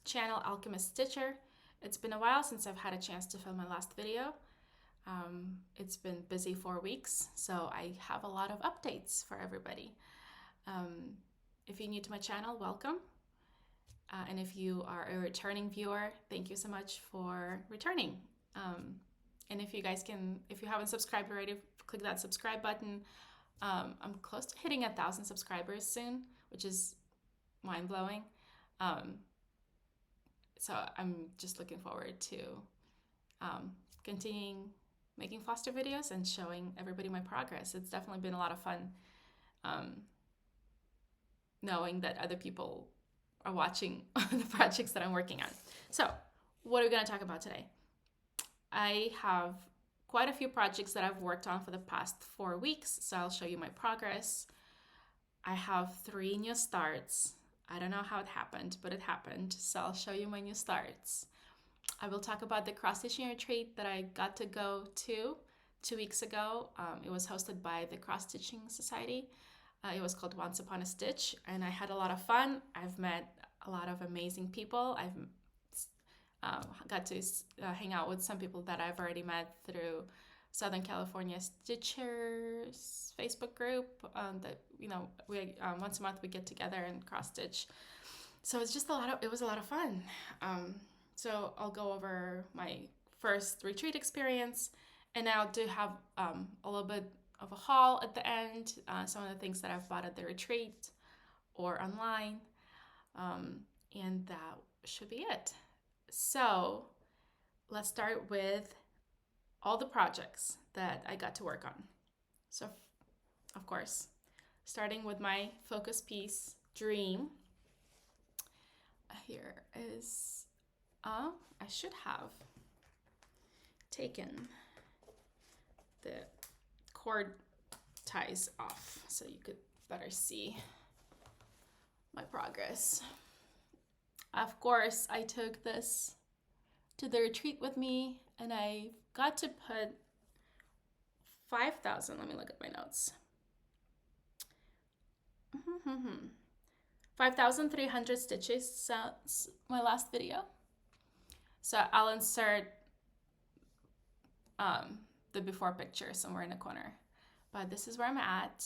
channel, Alchemist Stitcher. It's been a while since I've had a chance to film my last video. It's been busy 4 weeks, so I have a lot of updates for everybody. If you're new to my channel, welcome. And if you are a returning viewer, thank you so much for returning. And if you haven't subscribed already, click that subscribe button. I'm close to hitting 1,000 subscribers soon, which is mind-blowing. So I'm just looking forward to continuing making FlossTube videos and showing everybody my progress. It's definitely been a lot of fun knowing that other people are watching the projects that I'm working on. So what are we going to talk about today? I have quite a few projects that I've worked on for the past 4 weeks, so I'll show you my progress. I have 3 new starts. I don't know how it happened, but it happened, so I'll show you my new starts. I will talk about the cross-stitching retreat that I got to go to 2 weeks ago. It was hosted by the Cross-Stitching Society. It was called Once Upon a Stitch, and I had a lot of fun. I've met a lot of amazing people. I've got to hang out with some people that I've already met through Southern California Stitchers Facebook group. We once a month we get together and cross stitch. So it's just it was a lot of fun. So I'll go over my first retreat experience, and I do have a little bit of a haul at the end, some of the things that I've bought at the retreat or online, and that should be it. So let's start with all the projects that I got to work on. So, of course, starting with my focus piece, Dream. Here is, I should have taken the cord ties off so you could better see my progress. Of course, I took this to the retreat with me, and I got to put 5,000, let me look at my notes. 5,300 stitches since my last video. So I'll insert the before picture somewhere in the corner. But this is where I'm at.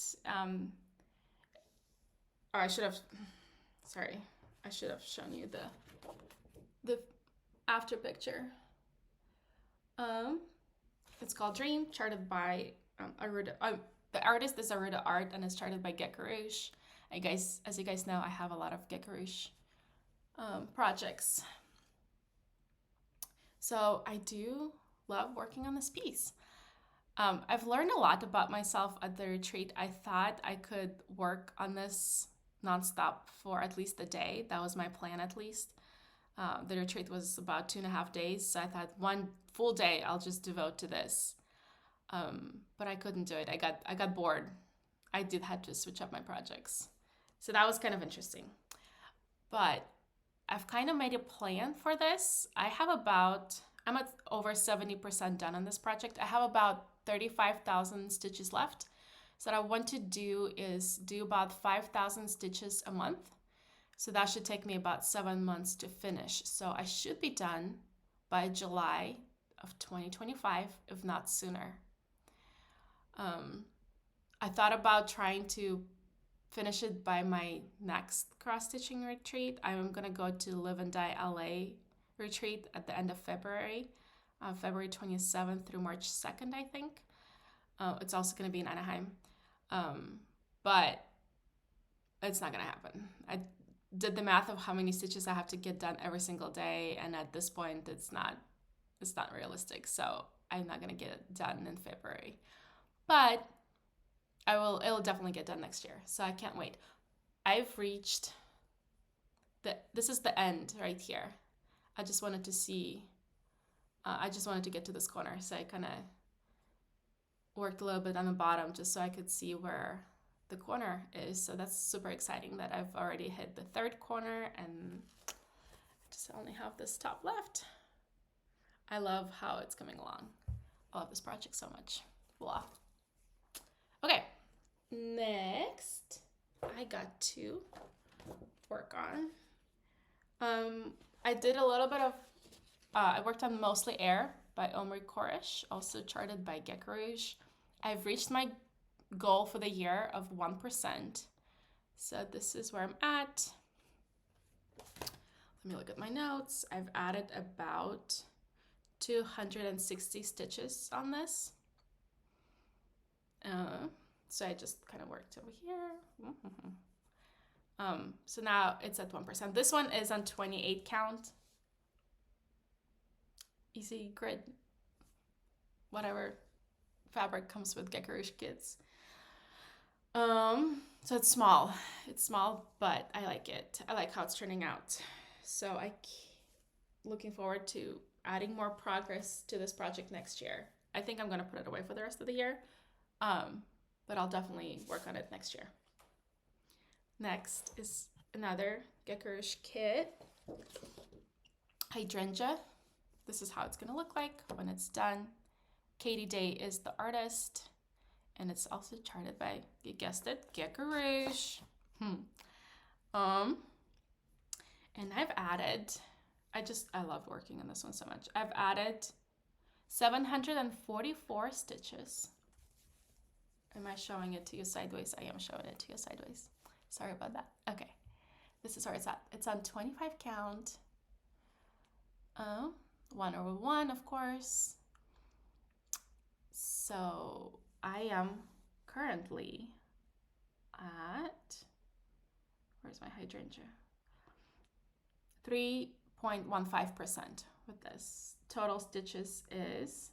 I should have shown you the after picture. It's called Dream, charted by Aruda. The artist is Aruda Art, and it's charted by Gecko-Rouge. As you guys know, I have a lot of Gecko-Rouge projects. So I do love working on this piece. I've learned a lot about myself at the retreat. I thought I could work on this nonstop for at least a day. That was my plan, at least. The retreat was about 2.5 days, so I thought one full day I'll just devote to this. But I couldn't do it. I got bored. I did have to switch up my projects. So that was kind of interesting. But I've kind of made a plan for this. I'm at over 70% done on this project. I have about 35,000 stitches left. So what I want to do is do about 5,000 stitches a month. So that should take me about 7 months to finish. So I should be done by July of 2025, if not sooner. I thought about trying to finish it by my next cross-stitching retreat. I'm going to go to Live and Die LA retreat at the end of February, February 27th through March 2nd, I think. It's also going to be in Anaheim. But it's not going to happen. I did the math of how many stitches I have to get done every single day, and at this point it's not realistic. So I'm not going to get it done in February. But it'll definitely get done next year. So I can't wait. I've reached this is the end right here. I just wanted to get to this corner. So I kind of worked a little bit on the bottom just so I could see where the corner is. So that's super exciting that I've already hit the 3rd corner, and I just only have this top left. I love how it's coming along. I love this project so much. Blah. Okay, next I got to work on I did a little bit of, I worked on Mostly Air by Omri Koresh, also charted by Gecko Rouge. I've reached my goal for the year of 1%. So this is where I'm at. Let me look at my notes. I've added about 260 stitches on this. So I just kind of worked over here. So now it's at 1%. This one is on 28 count. Easy grid. Whatever fabric comes with Gecko Rouge kits. So it's small. It's small, but I like it. I like how it's turning out. So looking forward to adding more progress to this project next year. I think I'm going to put it away for the rest of the year. But I'll definitely work on it next year. Next is another Gecko Rouge kit. Hydrangea. This is how it's going to look like when it's done. Katie Day is the artist, and it's also charted by, you guessed it, Gecko Rouge. And I've added, I love working on this one so much. I've added 744 stitches. Am I showing it to you sideways? I am showing it to you sideways. Sorry about that. Okay, this is where it's at. It's on 25 count. 1/1, of course. So I am currently at, where's my hydrangea? 3.15% with this. Total stitches is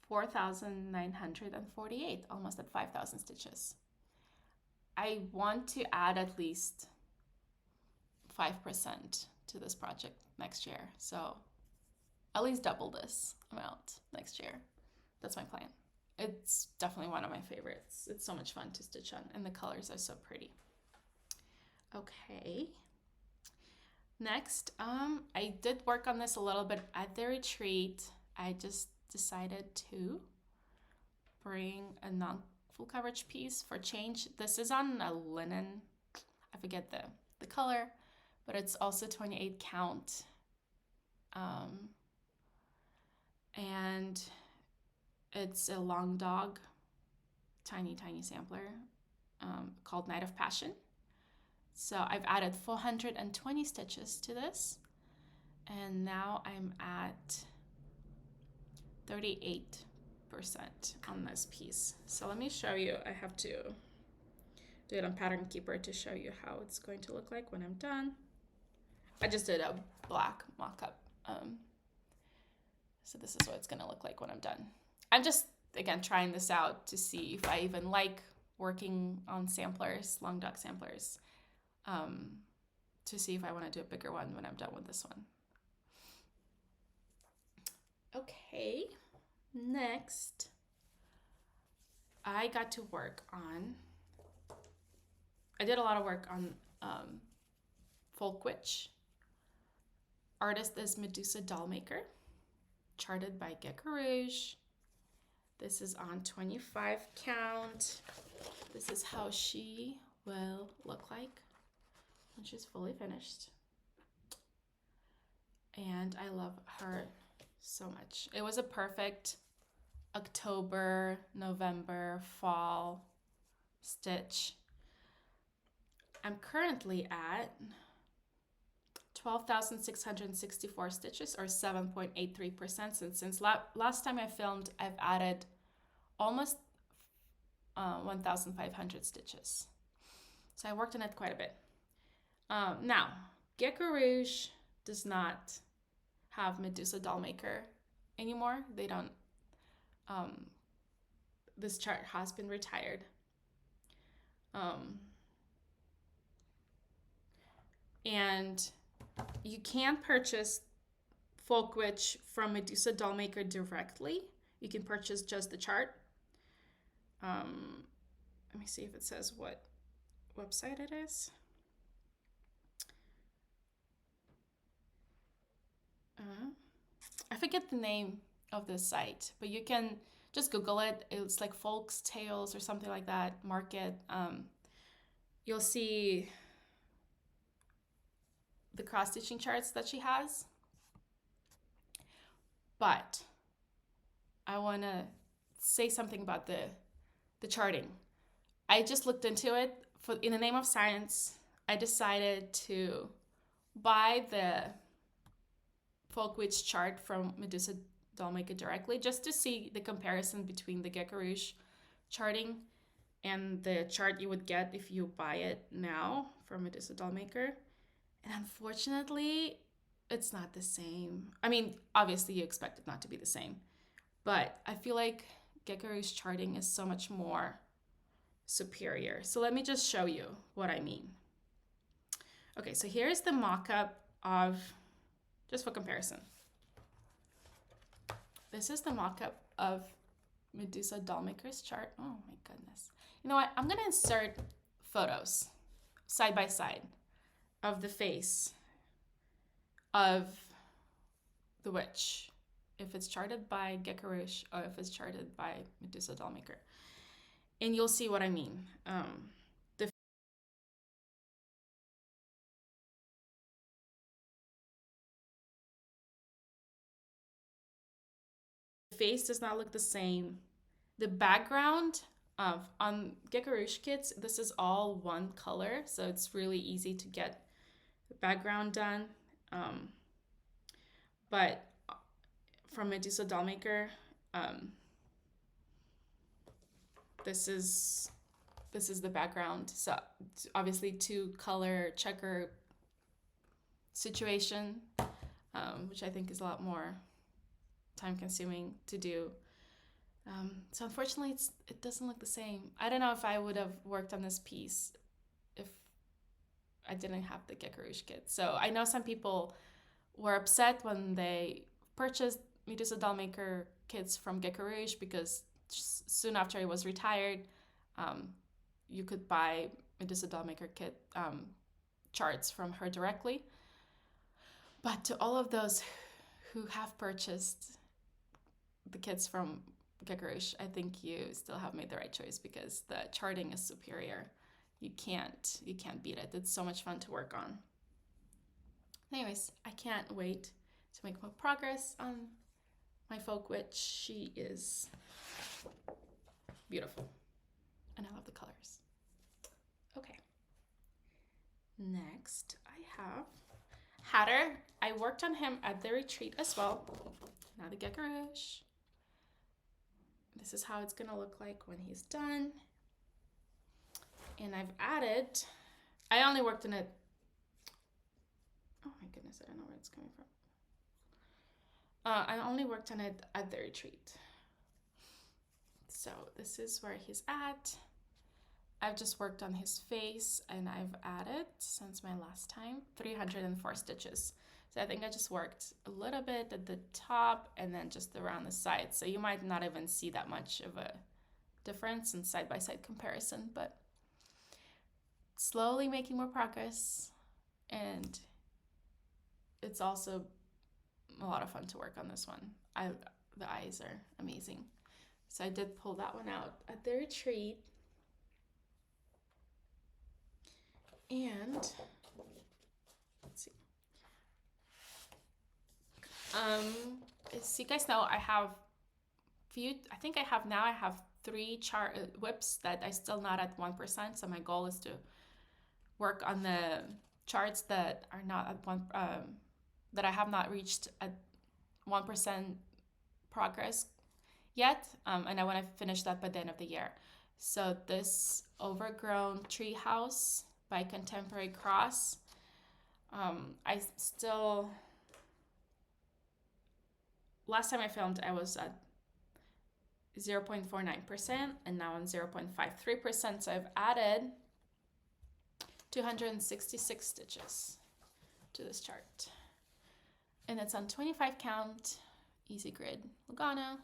4,948, almost at 5,000 stitches. I want to add at least 5% to this project next year. So at least double this amount next year. That's my plan. It's definitely one of my favorites. It's so much fun to stitch on, and the colors are so pretty. Okay. Next, I did work on this a little bit at the retreat. I just decided to bring a non-full coverage piece for change. This is on a linen, I forget the color, but it's also 28 count. And it's a long dog, tiny sampler called Night of Passion. So I've added 420 stitches to this, and now I'm at 38% on this piece. So let me show you. I have to do it on Pattern Keeper to show you how it's going to look like when I'm done. I just did a black mock-up. So this is what it's going to look like when I'm done. I'm just, again, trying this out to see if I even like working on samplers, long dog samplers, to see if I want to do a bigger one when I'm done with this one. Okay, next, I got to work on, I did a lot of work on Folk Witch. Artist is Medusa Dollmaker, charted by Gecko Rouge. This is on 25 count. This is how she will look like when she's fully finished. And I love her so much. It was a perfect October, November, fall stitch. I'm currently at 12,664 stitches, or 7.83%. Since last time I filmed, I've added almost 1,500 stitches. So I worked on it quite a bit. Now, Gecko Rouge does not have Medusa Dollmaker anymore. They don't, this chart has been retired. And you can purchase Folk Witch from Medusa Dollmaker directly. You can purchase just the chart. Let me see if it says what website it is. I forget the name of this site, but you can just Google it. It's like Folk's Tales or something like that, Market. You'll see the cross-stitching charts that she has. But I want to say something about the charting. I just looked into it. In the name of science, I decided to buy the Folk Witch chart from Medusa Dollmaker directly, just to see the comparison between the Gecko Rouge charting and the chart you would get if you buy it now from Medusa Dollmaker. And unfortunately, it's not the same. I mean, obviously you expect it not to be the same, but I feel like Gecko Rouge charting is so much more superior. So let me just show you what I mean. Okay, so here's the mock-up of, just for comparison. This is the mock-up of Medusa Dollmaker's chart. Oh my goodness. You know what? I'm gonna insert photos side by side of the face of the witch, if it's charted by Gecko Rouge or if it's charted by Medusa Dollmaker. And you'll see what I mean. The face does not look the same. The background on Gecko Rouge kits, this is all one color, so it's really easy to get the background done. But from Medusa Dollmaker, this is the background. So obviously 2-color checker situation, which I think is a lot more time consuming to do. So unfortunately it doesn't look the same. I don't know if I would have worked on this piece if I didn't have the Gecko Rouge kit. So I know some people were upset when they purchased Medusa Dollmaker kits from Gecko Rouge, because soon after it was retired, you could buy Medusa Dollmaker kit charts from her directly. But to all of those who have purchased the kits from Gecko Rouge, I think you still have made the right choice, because the charting is superior. You can't beat it. It's so much fun to work on. Anyways, I can't wait to make more progress on my Folk Witch. She is beautiful, and I love the colors. Okay. Next, I have Hatter. I worked on him at the retreat as well. Now the Gecko Rouge. This is how it's gonna look like when he's done. And I've added, I only worked on it, oh my goodness, I don't know where it's coming from. I only worked on it at the retreat. So this is where he's at. I've just worked on his face, and I've added, since my last time, 304 stitches. So I think I just worked a little bit at the top and then just around the sides. So you might not even see that much of a difference in side-by-side comparison, but slowly making more progress. And it's also a lot of fun to work on this one. The eyes are amazing. So I did pull that one out at the retreat. And let's see. So you guys know I have I have 3 WIPs that I still not at 1%. So my goal is to work on the charts that are not at that I have not reached at 1% progress yet, and I want to finish that by the end of the year. So this Overgrown Treehouse by Contemporary Cross, last time I filmed I was at 0.49%, and now I'm 0.53%, so I've added 266 stitches to this chart. And it's on 25 count, easy grid Lugano,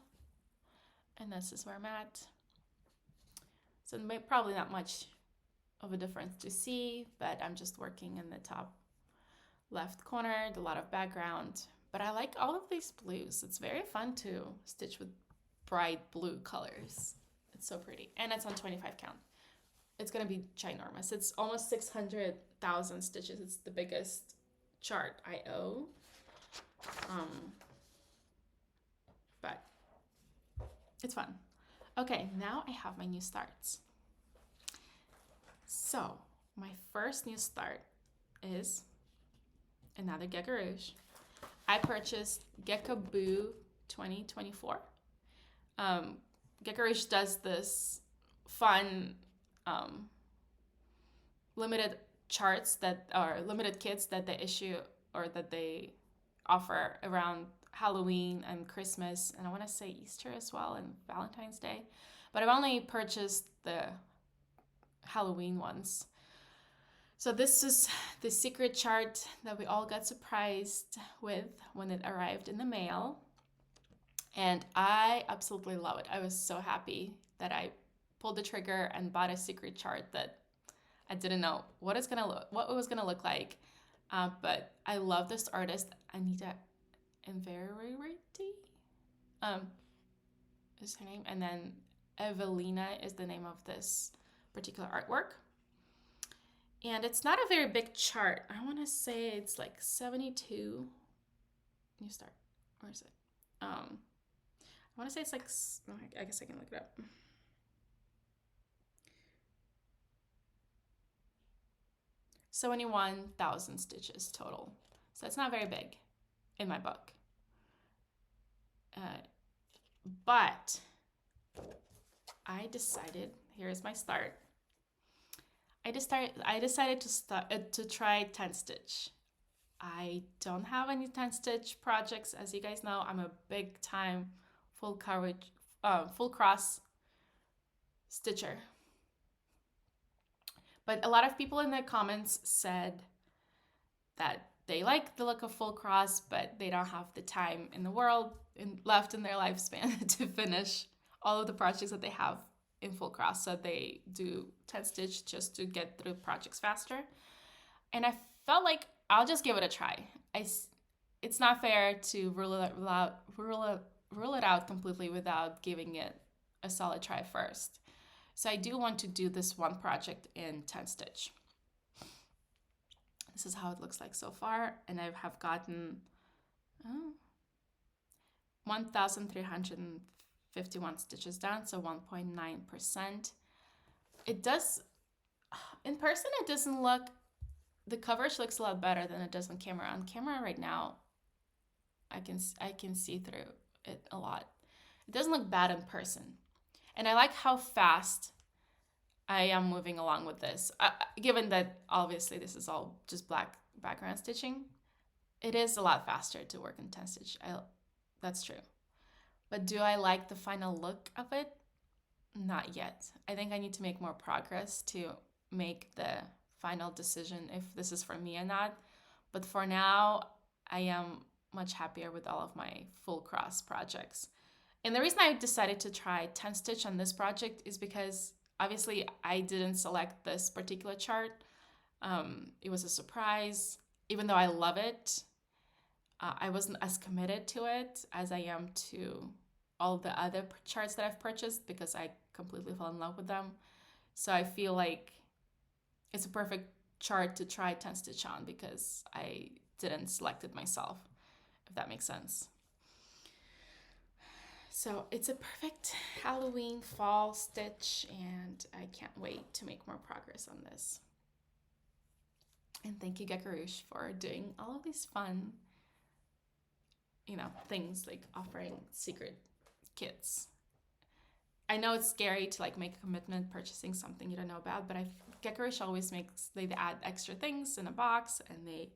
and this is where I'm at. So probably not much of a difference to see, but I'm just working in the top left corner, a lot of background. But I like all of these blues. It's very fun to stitch with bright blue colors. It's so pretty, and it's on 25 count. It's gonna be ginormous. It's almost 600,000 stitches. It's the biggest chart.io. But it's fun. Okay, now I have my new starts. So my first new start is another Gecko Rouge. I purchased Gecko Boo 2024. Gecko Rouge does this fun limited charts that are limited kits that they issue or that they offer around Halloween and Christmas, and I want to say Easter as well, and Valentine's Day. But I've only purchased the Halloween ones. So this is the secret chart that we all got surprised with when it arrived in the mail. And I absolutely love it. I was so happy that I pulled the trigger and bought a secret chart that I didn't know what it was gonna look like. But I love this artist, Anita Inverarity, is her name, and then Evelina is the name of this particular artwork. And it's not a very big chart. I want to say it's like 72. New start. Where is it? I want to say it's like, I guess I can look it up. So 21,000 stitches total. So it's not very big in my book. But I decided, here's my start. I decided to try 10 stitch. I don't have any 10 stitch projects. As you guys know, I'm a big time full cross stitcher. But a lot of people in the comments said that they like the look of full cross, but they don't have the time in the world left in their lifespan to finish all of the projects that they have in full cross. So they do 10 stitch just to get through projects faster. And I felt like I'll just give it a try. It's not fair to rule it out completely without giving it a solid try first. So I do want to do this one project in 10 stitch. This is how it looks like so far, and I have gotten 1,351 stitches done, so 1.9%. It does, in person it doesn't look, the coverage looks a lot better than it does on camera. On camera right now, I can see through it a lot. It doesn't look bad in person. And I like how fast I am moving along with this. Given that obviously this is all just black background stitching, it is a lot faster to work in 10 stitch. That's true. But do I like the final look of it? Not yet. I think I need to make more progress to make the final decision if this is for me or not. But for now, I am much happier with all of my full cross projects. And the reason I decided to try 10 stitch on this project is because obviously I didn't select this particular chart. It was a surprise. Even though I love it, I wasn't as committed to it as I am to all the other charts that I've purchased because I completely fell in love with them. So I feel like it's a perfect chart to try 10 stitch on because I didn't select it myself, if that makes sense. So it's a perfect Halloween fall stitch, and I can't wait to make more progress on this. And thank you, Gecko Rouge, for doing all of these fun, things like offering secret kits. I know it's scary to make a commitment purchasing something you don't know about, but Gecko Rouge always they add extra things in a box, and they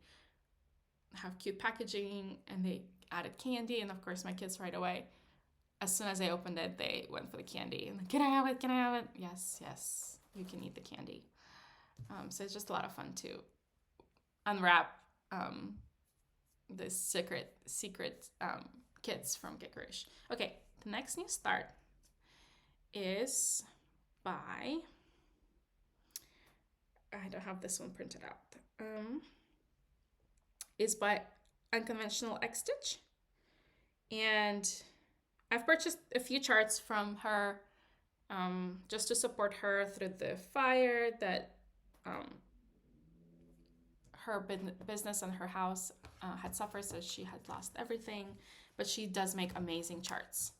have cute packaging, and they added candy, and of course my kids right away, as soon as I opened it, they went for the candy. And can I have it? Can I have it? Yes, you can eat the candy. So it's just a lot of fun to unwrap the secret kits from Gecko Rouge. Okay, the next new start is by, I don't have this one printed out, is by Unconventional X Stitch. And I've purchased a few charts from her just to support her through the fire that her business and her house had suffered, so she had lost everything, but she does make amazing charts.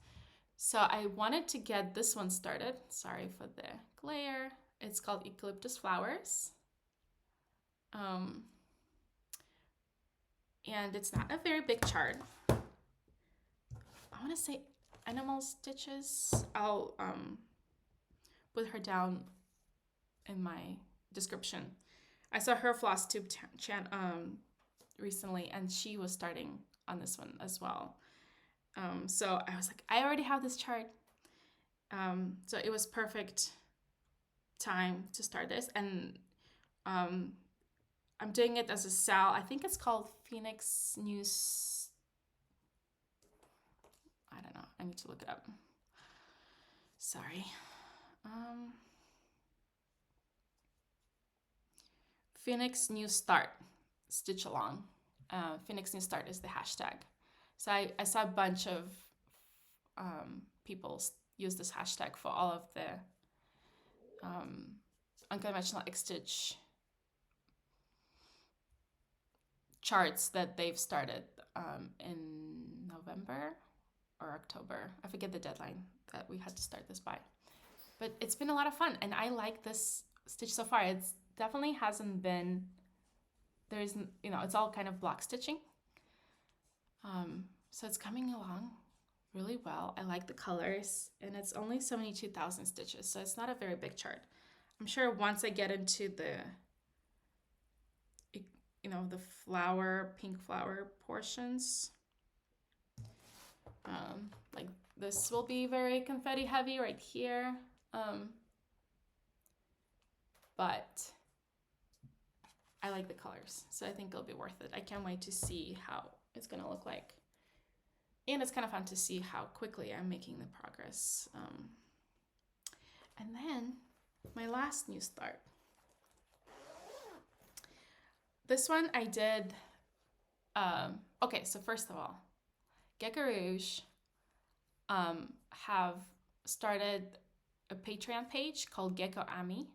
So I wanted to get this one started. Sorry for the glare. It's called Eucalyptus Flowers. And it's not a very big chart. I want to say animal stitches. I'll put her down in my description. I saw her FlossTube channel recently, and she was starting on this one as well. So I was like, I already have this chart. So it was perfect time to start this. And I'm doing it as a sal. I think it's called Phoenix News. I don't know. I need to look it up. Sorry. Phoenix New Start, stitch along. Phoenix New Start is the hashtag. So I saw a bunch of people use this hashtag for all of the unconventional X-stitch charts that they've started in November or October. I forget the deadline that we had to start this by. But it's been a lot of fun, and I like this stitch so far. It's definitely hasn't been, there's, you know, it's all kind of block stitching. So it's coming along really well. I like the colors, and it's only 72,000 stitches, so it's not a very big chart. I'm sure once I get into the, you know, the flower, pink flower portions, like this will be very confetti heavy right here. But I like the colors, so I think it'll be worth it. I can't wait to see how it's gonna look like. And it's kind of fun to see how quickly I'm making the progress. And then my last new start. This one I did, okay, so first of all, Gecko Rouge have started a Patreon page called Gecko Ami.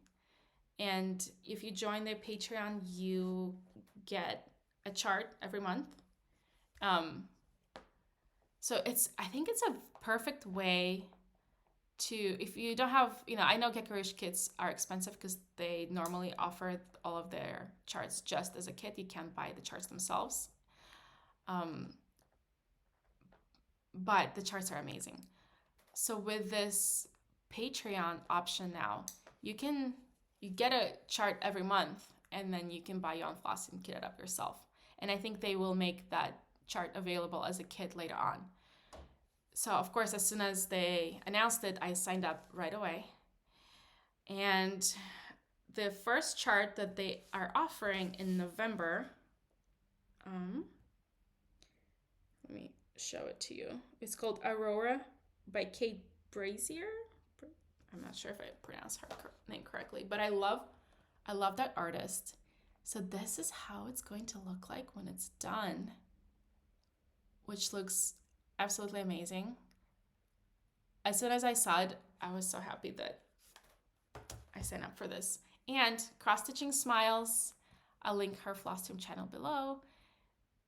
And if you join their Patreon, you get a chart every month. So I think it's a perfect way to, if you don't have, you know, I know Gecko Rouge kits are expensive because they normally offer all of their charts just as a kit. You can't buy the charts themselves. But the charts are amazing. So with this Patreon option now, you get a chart every month, and then you can buy your own floss and kit it up yourself. And I think they will make that chart available as a kit later on. So of course, as soon as they announced it, I signed up right away. And the first chart that they are offering in November, let me show it to you. It's called Aurora by Kate Brazier. I'm not sure if I pronounced her name correctly, but I love that artist. So this is how it's going to look like when it's done, which looks absolutely amazing. As soon as I saw it, I was so happy that I signed up for this. And CrossStitchingSmiles, I'll link her FlossTube channel below.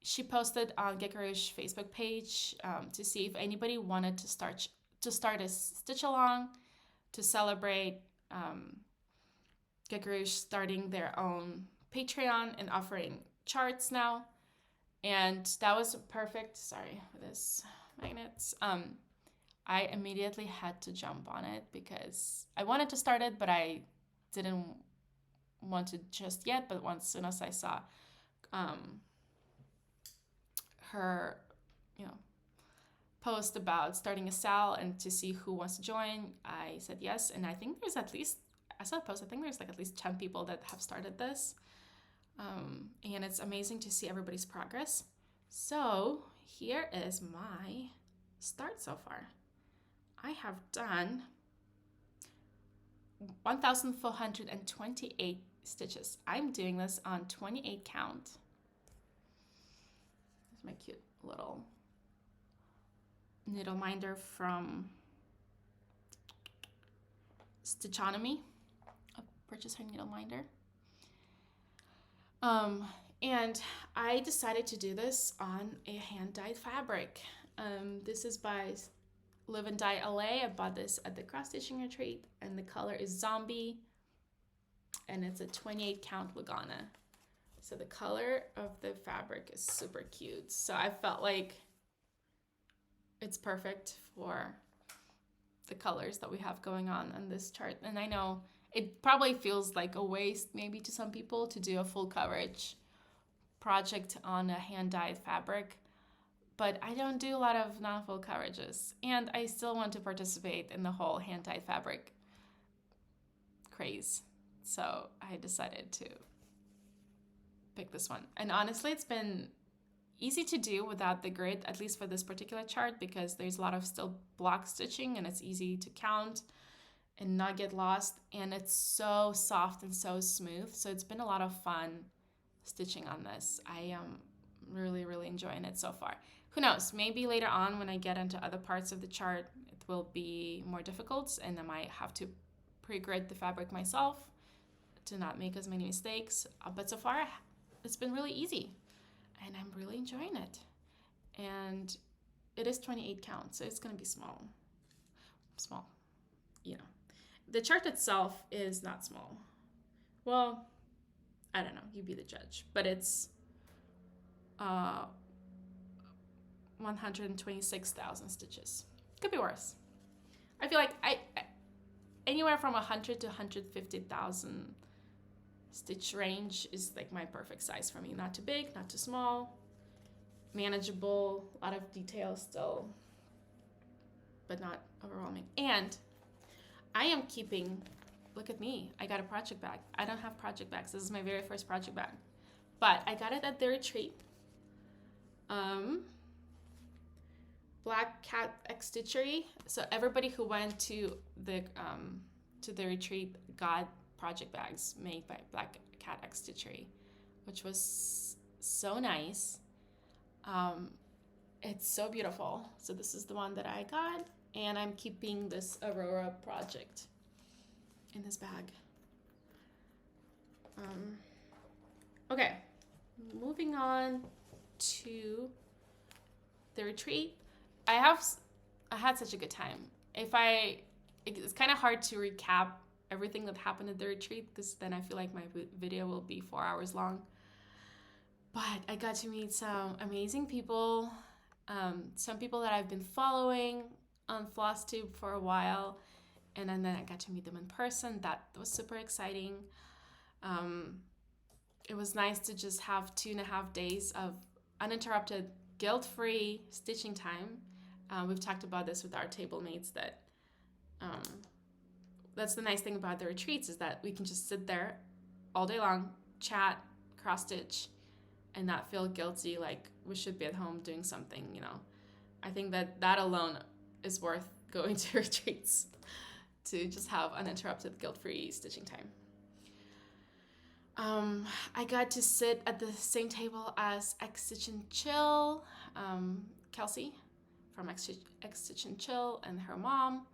She posted on Gecko Rouge Facebook page to see if anybody wanted to start a stitch along to celebrate Gecko Rouge starting their own Patreon and offering charts now. And that was perfect. Sorry for this magnets. I immediately had to jump on it because I wanted to start it, but I didn't want to just yet. But as soon as I saw her, you know, post about starting a sal and to see who wants to join, I said yes. And I think there's at least, I saw a post, I think there's like at least 10 people that have started this. And it's amazing to see everybody's progress. So here is my start so far. I have done 1,428 stitches. I'm doing this on 28 count. Here's my cute little needle minder from Stitchonomy. I purchased her needle minder. And I decided to do this on a hand-dyed fabric. This is by Live and Dye LA. I bought this at the cross stitching retreat, and the color is Zombie, and it's a 28 count Lagana. So the color of the fabric is super cute. So I felt like it's perfect for the colors that we have going on this chart. And I know it probably feels like a waste maybe to some people to do a full coverage project on a hand-dyed fabric, but I don't do a lot of non-full coverages, and I still want to participate in the whole hand-dyed fabric craze. So I decided to pick this one. And honestly, it's been easy to do without the grid, at least for this particular chart, because there's a lot of still block stitching and it's easy to count and not get lost. And it's so soft and so smooth. So it's been a lot of fun stitching on this. I am really, really enjoying it so far. Who knows, maybe later on when I get into other parts of the chart, it will be more difficult and I might have to pre-grid the fabric myself to not make as many mistakes. But so far, it's been really easy and I'm really enjoying it. And it is 28 count, so it's gonna be small, you know. The chart itself is not small. Well, I don't know, you be the judge, but it's 126,000 stitches. Could be worse. I feel like I anywhere from 100 to 150,000 stitch range is like my perfect size for me. Not too big, not too small, manageable, a lot of detail still, but not overwhelming. And I am keeping, look at me, I got a project bag. I don't have project bags. This is my very first project bag, but I got it at the retreat. Black Cat X Stitchery. So everybody who went to the retreat got project bags made by Black Cat X Stitchery, which was so nice. It's so beautiful. So this is the one that I got, and I'm keeping this Aurora project in this bag. Okay, moving on to the retreat. I had such a good time. It's kind of hard to recap everything that happened at the retreat because then I feel like my video will be 4 hours long. But I got to meet some amazing people, some people that I've been following on FlossTube for a while, and then I got to meet them in person. That was super exciting. It was nice to just have 2.5 days of uninterrupted, guilt-free stitching time. We've talked about this with our table mates that that's the nice thing about the retreats is that we can just sit there all day long, chat, cross-stitch, and not feel guilty like we should be at home doing something, you know. I think that alone is worth going to retreats, to just have uninterrupted, guilt-free stitching time. I got to sit at the same table as Stitchandchill, Kelsey from Stitchandchill and her mom.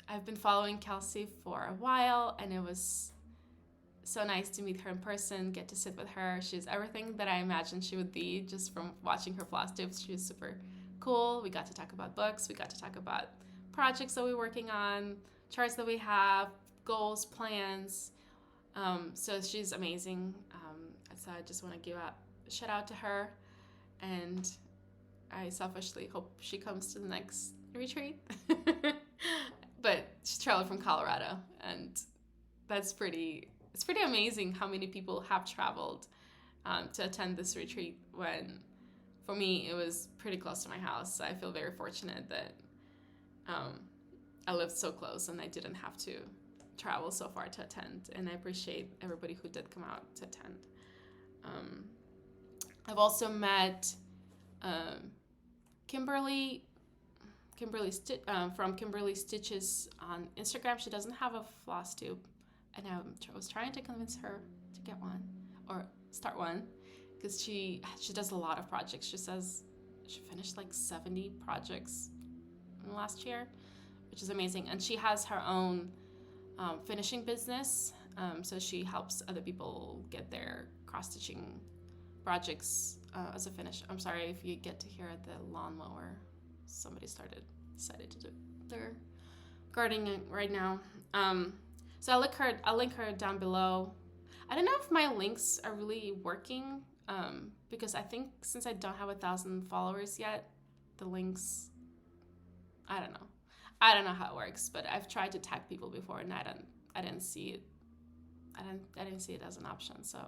I've been following Kelsey for a while, and it was so nice to meet her in person, get to sit with her. She's everything that I imagined she would be just from watching her FlossTubes. She was super cool. We got to talk about books. We got to talk about projects that we're working on, charts that we have, goals, plans. So she's amazing. So I just want to give a shout out to her, and I selfishly hope she comes to the next retreat. But she's traveled from Colorado, and it's pretty amazing how many people have traveled to attend this retreat when, for me, it was pretty close to my house. So I feel very fortunate that I lived so close and I didn't have to travel so far to attend, and I appreciate everybody who did come out to attend. I've also met Kimberly from Kimberly Stitches on Instagram. She doesn't have a FlossTube, and I was trying to convince her to get one or start one because she does a lot of projects. She says she finished like 70 projects in the last year, which is amazing. And she has her own finishing business, so she helps other people get their cross-stitching projects as a finish. I'm sorry if you get to hear the lawnmower. Somebody decided to do their gardening right now. So I'll link her down below. I don't know if my links are really working, because I think since I don't have 1,000 followers yet, the links, I don't know how it works, but I've tried to tag people before and I didn't see it. I didn't see it as an option, so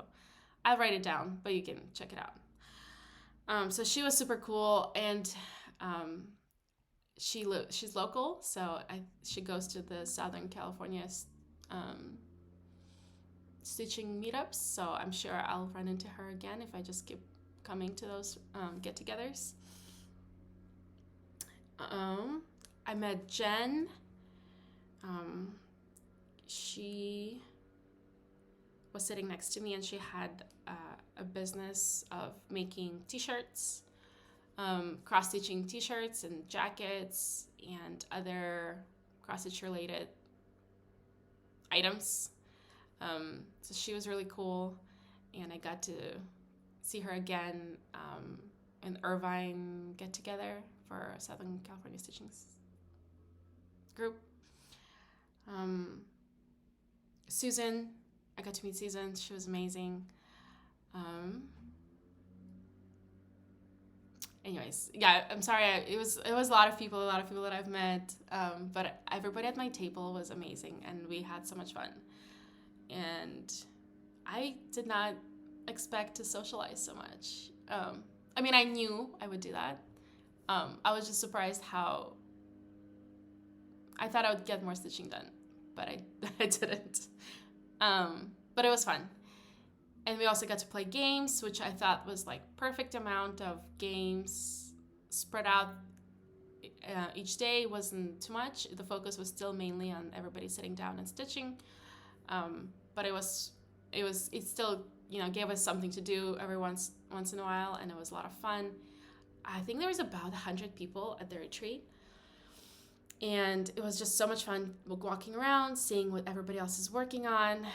I'll write it down, but you can check it out. So she was super cool, and she's local, so she goes to the Southern California stitching meetups, so I'm sure I'll run into her again if I just keep coming to those get-togethers. I met Jen. She was sitting next to me, and she had a business of making t-shirts, cross-stitching t-shirts and jackets and other cross-stitch related items. So she was really cool, and I got to see her again in Irvine get-together for a Southern California Stitching group. Susan, I got to meet Susan. She was amazing. Anyways, yeah, I'm sorry. It was a lot of people that I've met. But everybody at my table was amazing, and we had so much fun. And I did not expect to socialize so much. I mean, I knew I would do that. I was just surprised how I thought I would get more stitching done, but I didn't. But it was fun. And we also got to play games, which I thought was like perfect amount of games spread out each day. Wasn't too much. The focus was still mainly on everybody sitting down and stitching. But it still, gave us something to do every once in a while, and it was a lot of fun. I think there was about 100 people at the retreat, and it was just so much fun walking around, seeing what everybody else is working on,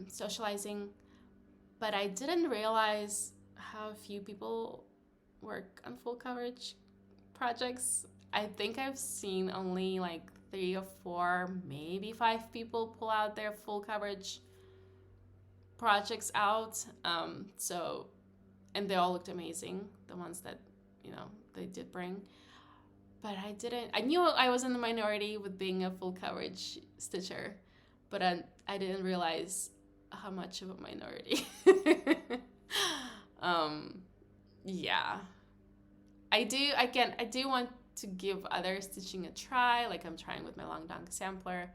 socializing. But I didn't realize how few people work on full coverage projects. I think I've seen only like 3 or 4, maybe 5 people pull out their full coverage projects out. And they all looked amazing, the ones that, they did bring. But I knew I was in the minority with being a full coverage stitcher, but I didn't realize how much of a minority. Yeah. I do want to give other stitching a try, like I'm trying with my long dunk sampler.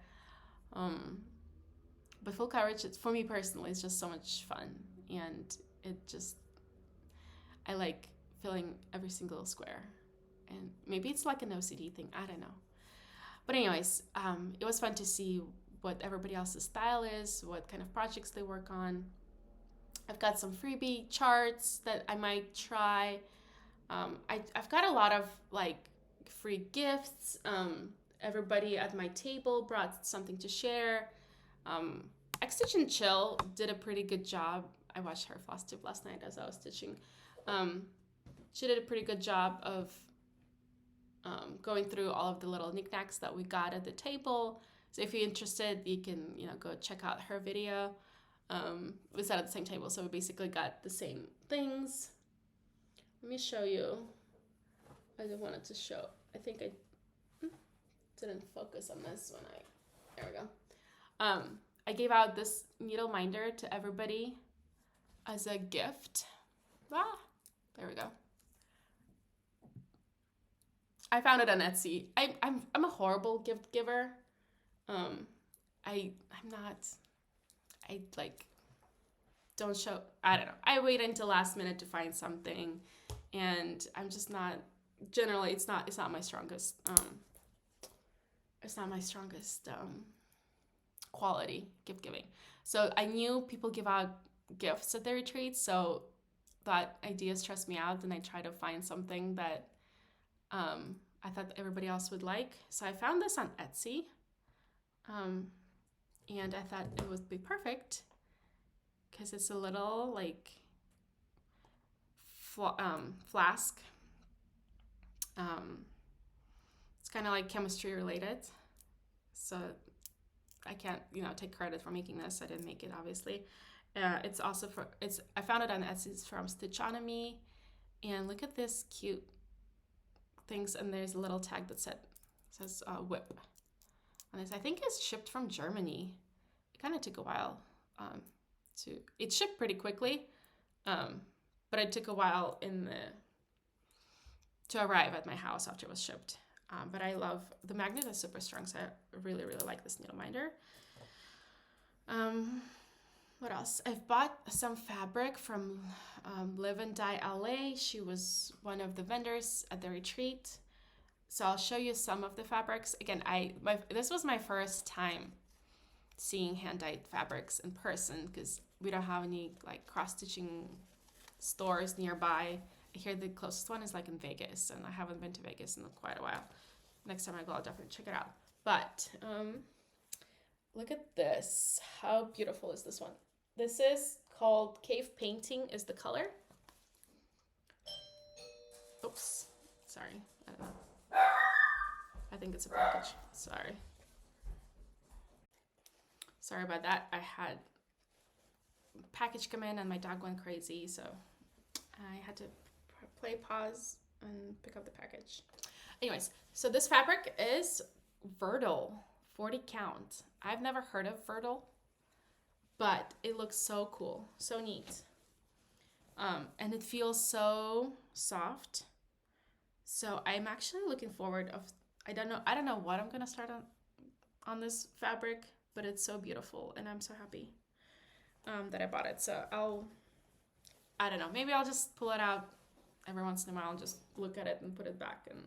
But full coverage, for me personally, it's just so much fun, and I like filling every single square, and maybe it's like an OCD thing, I don't know. But anyways, it was fun to see what everybody else's style is, what kind of projects they work on. I've got some freebie charts that I might try. I've got a lot of like free gifts. Everybody at my table brought something to share. Stitchandchill did a pretty good job. I watched her FlossTube last night as I was stitching. She did a pretty good job of going through all of the little knickknacks that we got at the table. So if you're interested, you can go check out her video. We sat at the same table, so we basically got the same things. Let me show you. I just wanted to show. I think I didn't focus on this when there we go. I gave out this needle minder to everybody as a gift. There we go. I found it on Etsy. I'm a horrible gift giver. Don't show, I don't know. I wait until last minute to find something, and I'm just not, generally it's not my strongest, quality gift giving. So I knew people give out gifts at their retreats, so that idea stressed me out, and I tried to find something that I thought everybody else would like. So I found this on Etsy, and I thought it would be perfect because it's a little like flask. It's kind of like chemistry related, so I can't, take credit for making this. I didn't make it, obviously. It's also I found it on Etsy. It's from Stitchonomy, and look at this cute things. And there's a little tag that says WIP on this. I think it's shipped from Germany. It kind of took a while it shipped pretty quickly, but it took a while to arrive at my house after it was shipped. But I love the magnet is super strong, so I really, really like this needle minder. What else? I've bought some fabric from Live and Dye LA. She was one of the vendors at the retreat. So I'll show you some of the fabrics. Again, this was my first time seeing hand-dyed fabrics in person, because we don't have any like cross-stitching stores nearby. I hear the closest one is like in Vegas, and I haven't been to Vegas in quite a while. Next time I go, I'll definitely check it out. But look at this. How beautiful is this one? This is called Cave Painting is the color. Oops, sorry, I don't know. I think it's a package, sorry. Sorry about that. I had a package come in and my dog went crazy, so I had to play pause and pick up the package. Anyways, so this fabric is Vertil 40 count. I've never heard of Vertil, but it looks so cool, so neat. And it feels so soft. So I'm actually looking forward I don't know what I'm gonna start on this fabric, but it's so beautiful, and I'm so happy that I bought it. So I don't know, maybe I'll just pull it out every once in a while and just look at it and put it back and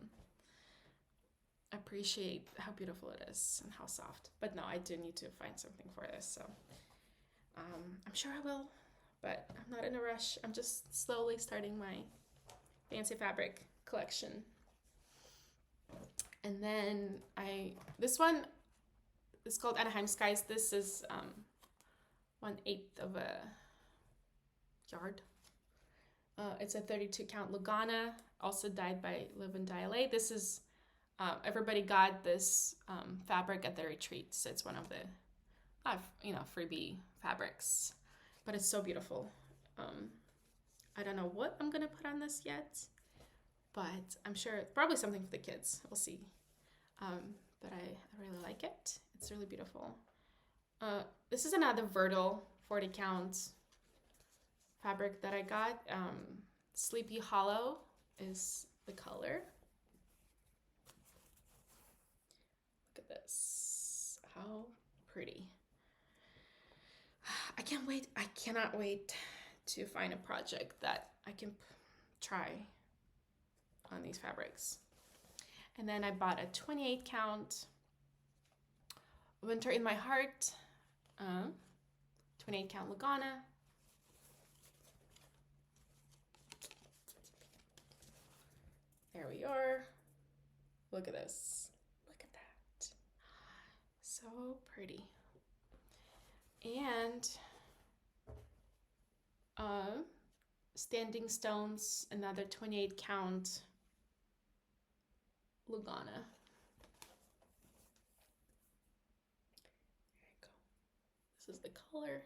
appreciate how beautiful it is and how soft. But no, I do need to find something for this, so I'm sure I will, but I'm not in a rush. I'm just slowly starting my fancy fabric collection. And then this one is called Anaheim Skies. This is 1/8 of a yard. It's a 32 count Lugana, also dyed by Live and Dye LA. This is everybody got this fabric at the retreat, so it's one of the freebie fabrics, but it's so beautiful. I don't know what I'm gonna put on this yet, but I'm sure probably something for the kids. We'll see. But I really like it. It's really beautiful. This is another Vertil 40 count fabric that I got. Sleepy Hollow is the color. Look at this. How pretty. I can't wait. I cannot wait to find a project that I can try on these fabrics. And then I bought a 28 count Winter in My Heart 28 count Lugana. There we are. Look at this. Look at that. So pretty. And Standing Stones, another 28 count Lugana. There you go. This is the color.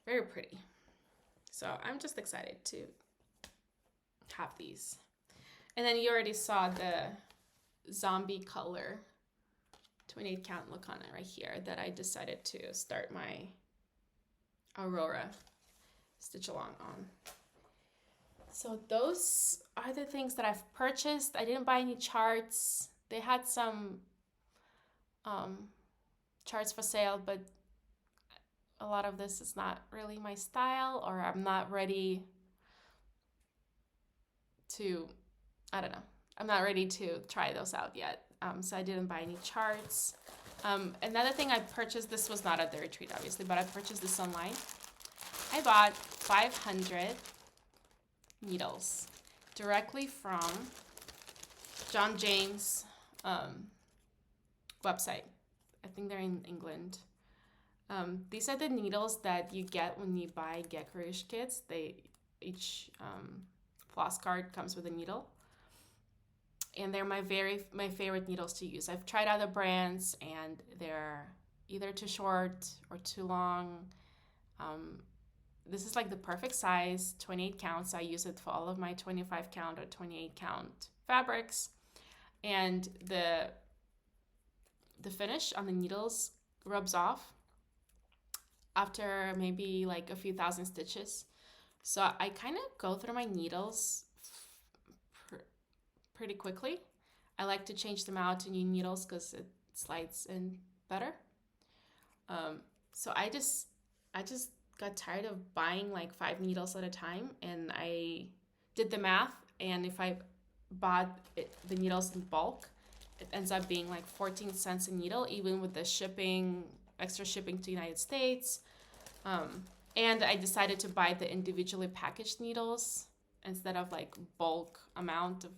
Very pretty. So I'm just excited to have these. And then you already saw the zombie color 28 count Lugana right here that I decided to start my Aurora stitch along on. So those are the things that I've purchased. I didn't buy any charts. They had some charts for sale, but a lot of this is not really my style, or I'm not ready to, I don't know. I'm not ready to try those out yet. So I didn't buy any charts. Another thing I purchased, this was not at the retreat obviously, but I purchased this online. I bought 500 needles directly from John James' website. I think they're in England. These are the needles that you get when you buy Get Creation kits. Each floss card comes with a needle, and they're my favorite needles to use. I've tried other brands, and they're either too short or too long. This is like the perfect size, 28 counts. I use it for all of my 25 count or 28 count fabrics, and the finish on the needles rubs off after maybe like a few thousand stitches. So I kind of go through my needles pretty quickly. I like to change them out to new needles because it slides in better. So I just got tired of buying like 5 needles at a time, and I did the math, and if I bought the needles in bulk, it ends up being like 14 cents a needle, even with the shipping, extra shipping to the United States. And I decided to buy the individually packaged needles instead of like bulk amount of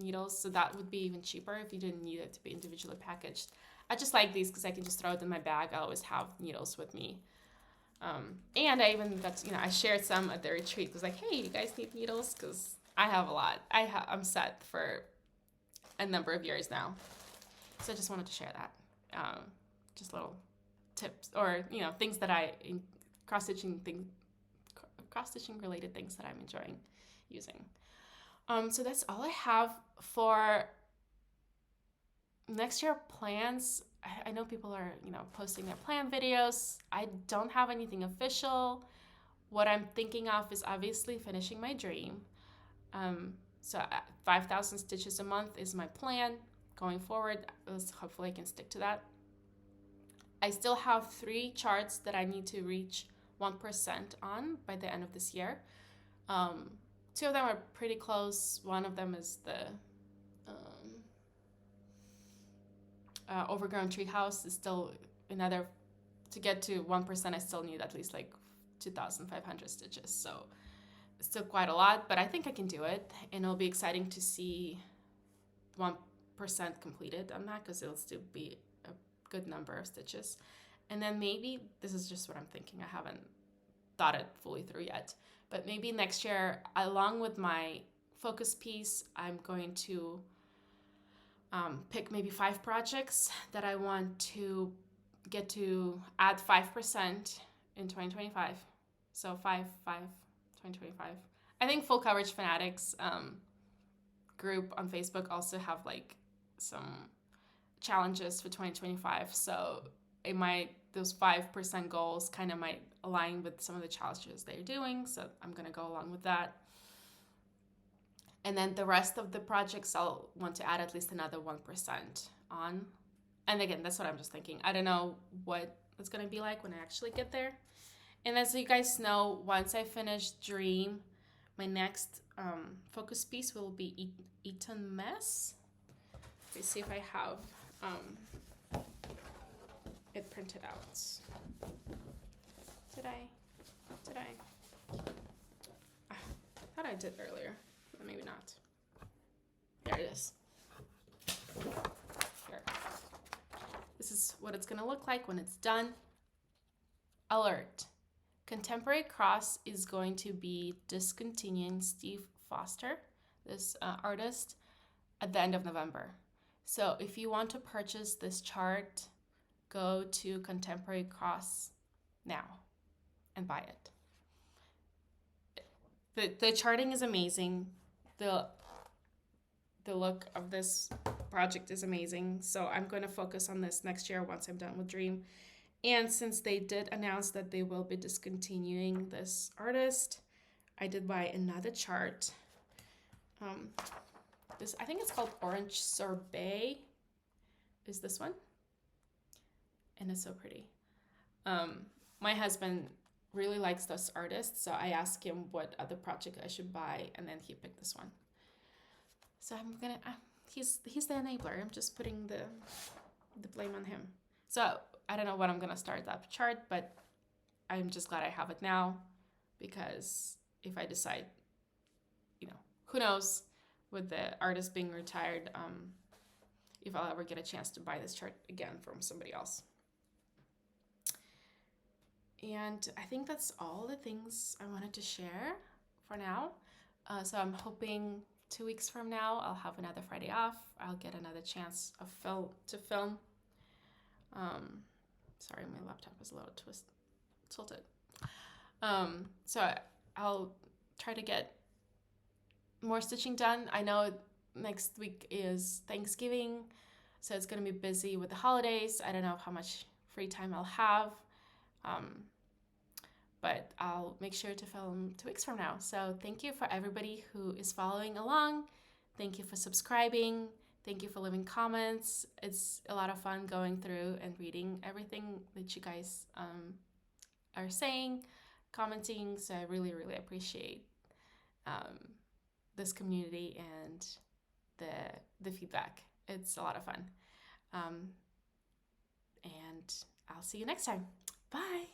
needles. So that would be even cheaper if you didn't need it to be individually packaged. I just like these because I can just throw it in my bag. I always have needles with me. And I even got, I shared some at the retreat. It was like, hey, you guys need needles? Because I have a lot. I'm set for a number of years now. So I just wanted to share that. Just little tips or, things that cross-stitching related things that I'm enjoying using. So that's all I have for next year plans. I know people are, posting their plan videos. I don't have anything official. What I'm thinking of is obviously finishing my dream. So 5,000 stitches a month is my plan going forward. Hopefully I can stick to that. I still have 3 charts that I need to reach 1% on by the end of this year. 2 of them are pretty close. One of them is the overgrown treehouse. Is still another, to get to 1%, I still need at least like 2,500 stitches. So it's still quite a lot, but I think I can do it. And it'll be exciting to see 1% completed on that, because it'll still be a good number of stitches. And then maybe, this is just what I'm thinking, I haven't thought it fully through yet, but maybe next year, along with my focus piece, I'm going to pick maybe 5 projects that I want to get to add 5% in 2025. So 2025. I think Full Coverage Fanatics group on Facebook also have like some challenges for 2025. So those 5% goals kind of might align with some of the challenges they're doing. So I'm going to go along with that. And then the rest of the projects, I'll want to add at least another 1% on. And again, that's what I'm just thinking. I don't know what it's going to be like when I actually get there. And as you guys know, once I finish Dream, my next focus piece will be Eton Mess. Let's see if I have it printed out. Did I? I thought I did earlier, but maybe not. There it is. Here. This is what it's gonna look like when it's done. Alert. Contemporary Cross is going to be discontinuing Steve Foster, this artist, at the end of November. So if you want to purchase this chart, go to Contemporary Cross now and buy it. The charting is amazing. The look of this project is amazing. So I'm going to focus on this next year once I'm done with Dream. And since they did announce that they will be discontinuing this artist, I did buy another chart. This, I think it's called Orange Sorbet, is this one. And it's so pretty. My husband really likes this artist, so I asked him what other project I should buy, and then he picked this one. So I'm gonna, he's the enabler. I'm just putting the blame on him. So I don't know when I'm gonna start that chart, but I'm just glad I have it now, because if I decide, who knows, with the artist being retired, if I'll ever get a chance to buy this chart again from somebody else. And I think that's all the things I wanted to share for now. So I'm hoping 2 weeks from now I'll have another Friday off. I'll get another chance of film. Sorry, my laptop is a little tilted. So I'll try to get more stitching done. I know next week is Thanksgiving, so it's going to be busy with the holidays. I don't know how much free time I'll have, but I'll make sure to film 2 weeks from now. So thank you for everybody who is following along. Thank you for subscribing. Thank you for leaving comments. It's a lot of fun going through and reading everything that you guys are saying, commenting. So I really, really appreciate this community and the feedback. It's a lot of fun. And I'll see you next time. Bye.